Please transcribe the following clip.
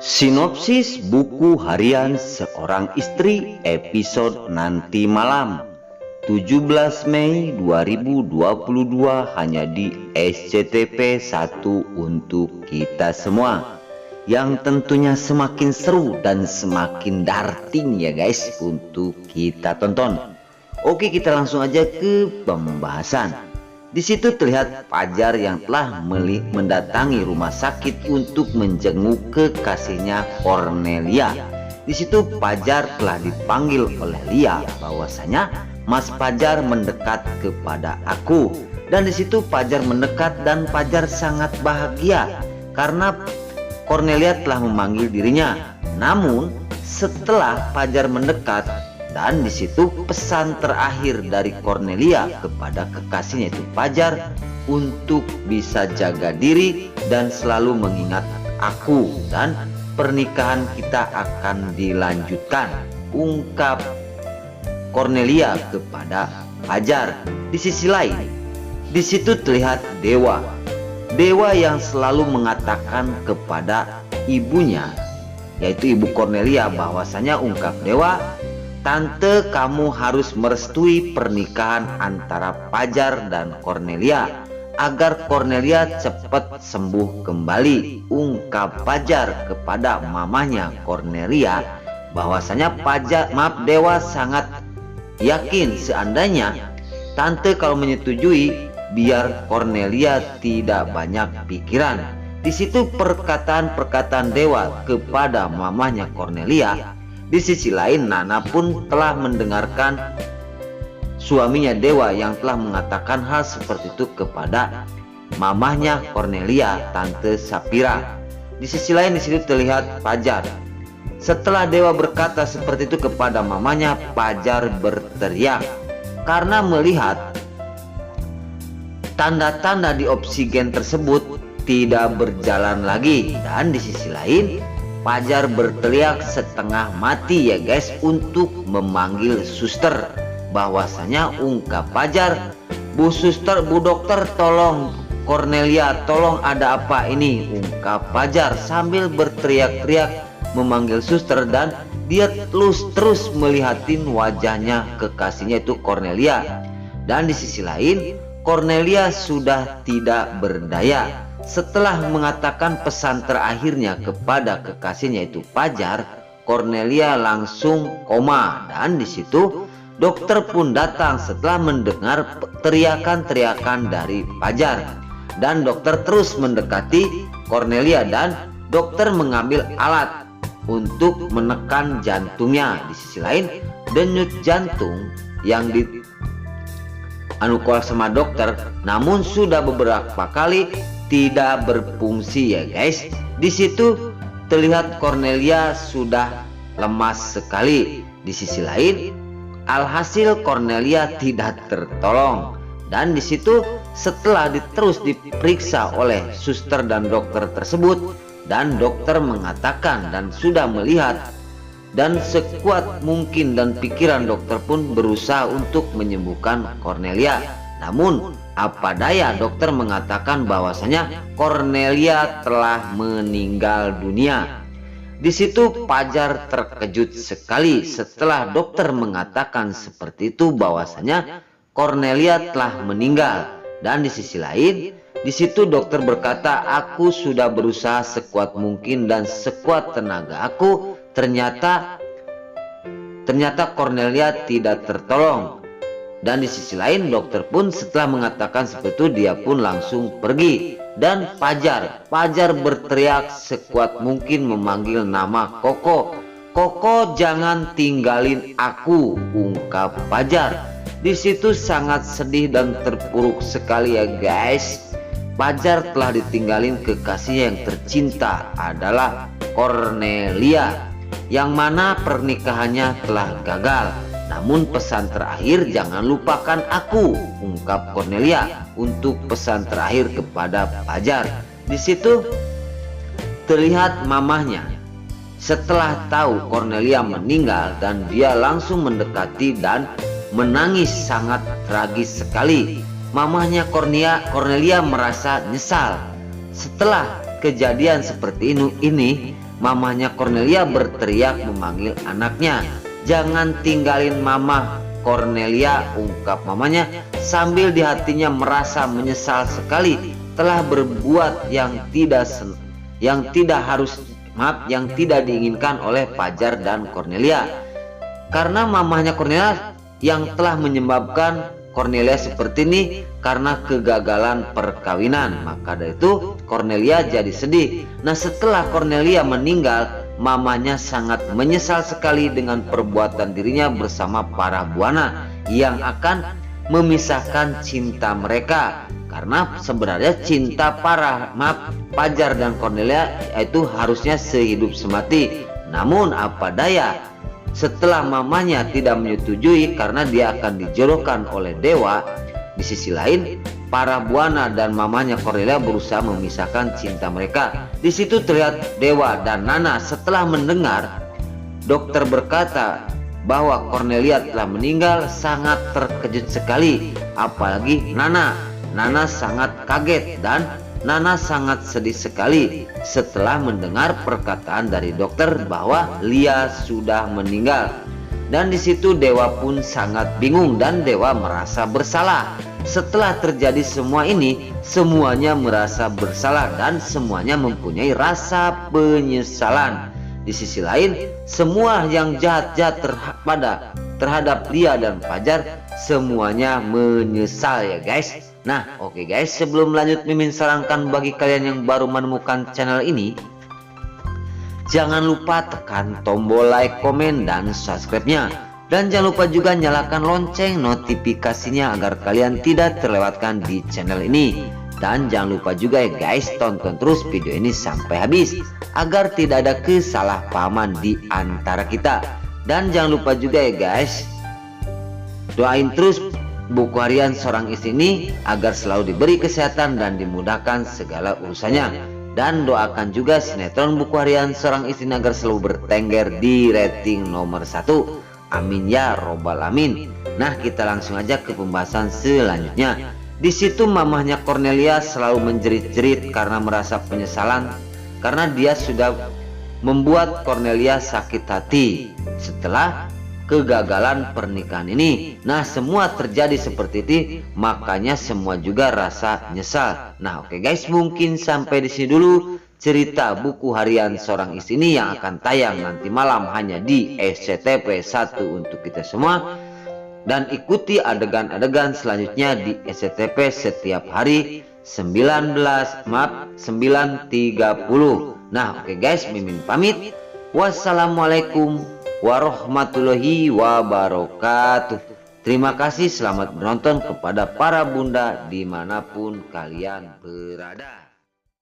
Sinopsis buku harian seorang istri episode nanti malam 17 Mei 2022 hanya di SCTV 1 untuk kita semua, yang tentunya semakin seru dan semakin darting ya guys untuk kita tonton. Oke, kita langsung aja ke pembahasan. Di situ terlihat Fajar yang telah mendatangi rumah sakit untuk menjenguk kekasihnya Cornelia. Di situ Fajar telah dipanggil oleh Lia bahwasanya Mas Fajar mendekat kepada aku. Dan di situ Fajar mendekat dan Fajar sangat bahagia karena Cornelia telah memanggil dirinya. Namun setelah Fajar mendekat, dan di situ pesan terakhir dari Cornelia kepada kekasihnya itu Fajar untuk bisa jaga diri dan selalu mengingat aku dan pernikahan kita akan dilanjutkan, ungkap Cornelia kepada Fajar. Di sisi lain, di situ terlihat Dewa yang selalu mengatakan kepada ibunya, yaitu ibu Cornelia, bahwasanya ungkap Dewa, "Tante, kamu harus merestui pernikahan antara Fajar dan Cornelia agar Cornelia cepat sembuh kembali," ungkap Fajar kepada mamanya Cornelia bahwasanya Dewa sangat yakin seandainya tante kalau menyetujui biar Cornelia tidak banyak pikiran. Di situ perkataan Dewa kepada mamanya Cornelia. Di sisi lain, Nana pun telah mendengarkan suaminya Dewa yang telah mengatakan hal seperti itu kepada mamahnya Cornelia, Tante Sapira. Di sisi lain, di situ terlihat Fajar. Setelah Dewa berkata seperti itu kepada mamanya, Fajar berteriak karena melihat tanda-tanda di oksigen tersebut tidak berjalan lagi. Dan di sisi lain, Fajar berteriak setengah mati ya guys untuk memanggil suster, bahwasanya ungkap Fajar, "Bu suster, bu dokter, tolong Cornelia, tolong, ada apa ini?" ungkap Fajar sambil berteriak-teriak memanggil suster. Dan dia terus melihatin wajahnya kekasihnya itu Cornelia. Dan di sisi lain, Cornelia sudah tidak berdaya. Setelah mengatakan pesan terakhirnya kepada kekasihnya itu Fajar, Cornelia langsung koma. Dan di situ dokter pun datang setelah mendengar teriakan-teriakan dari Fajar. Dan dokter terus mendekati Cornelia dan dokter mengambil alat untuk menekan jantungnya. Di sisi lain, denyut jantung yang dianukoal sama dokter namun sudah beberapa kali tidak berfungsi ya guys. Di situ terlihat Cornelia sudah lemas sekali. Di sisi lain, alhasil Cornelia tidak tertolong. Dan di situ setelah terus diperiksa oleh suster dan dokter tersebut, dan dokter mengatakan dan sudah melihat, dan sekuat mungkin dan pikiran dokter pun berusaha untuk menyembuhkan Cornelia. Namun apa daya, dokter mengatakan bahwasanya Cornelia telah meninggal dunia. Di situ Fajar terkejut sekali setelah dokter mengatakan seperti itu bahwasanya Cornelia telah meninggal. Dan di sisi lain, di situ dokter berkata, "Aku sudah berusaha sekuat mungkin dan sekuat tenaga aku, ternyata Cornelia tidak tertolong." Dan di sisi lain, dokter pun setelah mengatakan seperti itu, dia pun langsung pergi. Dan Fajar berteriak sekuat mungkin memanggil nama Koko. "Koko, jangan tinggalin aku," ungkap Fajar. Di situ sangat sedih dan terpuruk sekali ya guys. Fajar telah ditinggalin kekasihnya yang tercinta adalah Cornelia, yang mana pernikahannya telah gagal. Namun pesan terakhir, "Jangan lupakan aku," ungkap Cornelia untuk pesan terakhir kepada Fajar. Di situ terlihat mamahnya setelah tahu Cornelia meninggal, dan dia langsung mendekati dan menangis sangat tragis sekali. Mamahnya Cornelia merasa nyesal setelah kejadian seperti ini. mamahnya Cornelia berteriak memanggil anaknya. "Jangan tinggalin mama Cornelia," ungkap mamanya sambil di hatinya merasa menyesal sekali telah berbuat yang tidak diinginkan oleh Fajar dan Cornelia. Karena mamahnya Cornelia yang telah menyebabkan Cornelia seperti ini karena kegagalan perkawinan. Maka dari itu Cornelia jadi sedih. Nah, setelah Cornelia meninggal, mamanya sangat menyesal sekali dengan perbuatan dirinya bersama para buana yang akan memisahkan cinta mereka. Karena sebenarnya cinta Fajar dan Cornelia itu harusnya sehidup semati. Namun apa daya, setelah mamanya tidak menyetujui karena dia akan dijodohkan oleh dewa, di sisi lain para buana dan mamanya Cornelia berusaha memisahkan cinta mereka. Di situ terlihat Dewa dan Nana setelah mendengar dokter berkata bahwa Cornelia telah meninggal sangat terkejut sekali. Apalagi Nana sangat kaget dan Nana sangat sedih sekali setelah mendengar perkataan dari dokter bahwa Lia sudah meninggal. Dan di situ Dewa pun sangat bingung dan Dewa merasa bersalah. Setelah terjadi semua ini, semuanya merasa bersalah dan semuanya mempunyai rasa penyesalan. Di sisi lain, semua yang jahat-jahat terhadap Lia dan Fajar semuanya menyesal ya guys. Nah, oke guys, sebelum lanjut Mimin sarankan bagi kalian yang baru menemukan channel ini, jangan lupa tekan tombol like, komen, dan subscribe-nya. Dan jangan lupa juga nyalakan lonceng notifikasinya agar kalian tidak terlewatkan di channel ini. Dan jangan lupa juga ya guys, tonton terus video ini sampai habis agar tidak ada kesalahpahaman di antara kita. Dan jangan lupa juga ya guys, doain terus buku harian seorang istri ini agar selalu diberi kesehatan dan dimudahkan segala urusannya. Dan doakan juga sinetron buku harian seorang istri agar selalu bertengger di rating nomor 1. Amin ya robbal alamin. Nah, kita langsung aja ke pembahasan selanjutnya. Di situ mamahnya Cornelia selalu menjerit-jerit karena merasa penyesalan karena dia sudah membuat Cornelia sakit hati setelah kegagalan pernikahan ini. Nah, semua terjadi seperti itu, makanya semua juga rasa nyesal. Nah, oke guys, mungkin sampai di sini dulu cerita buku harian seorang istri ini yang akan tayang nanti malam hanya di SCTP 1 untuk kita semua. Dan ikuti adegan-adegan selanjutnya di SCTP setiap hari 9.30. Nah, oke guys, Mimin pamit. Wassalamualaikum warahmatullahi wabarakatuh. Terima kasih, selamat menonton kepada para bunda dimanapun kalian berada.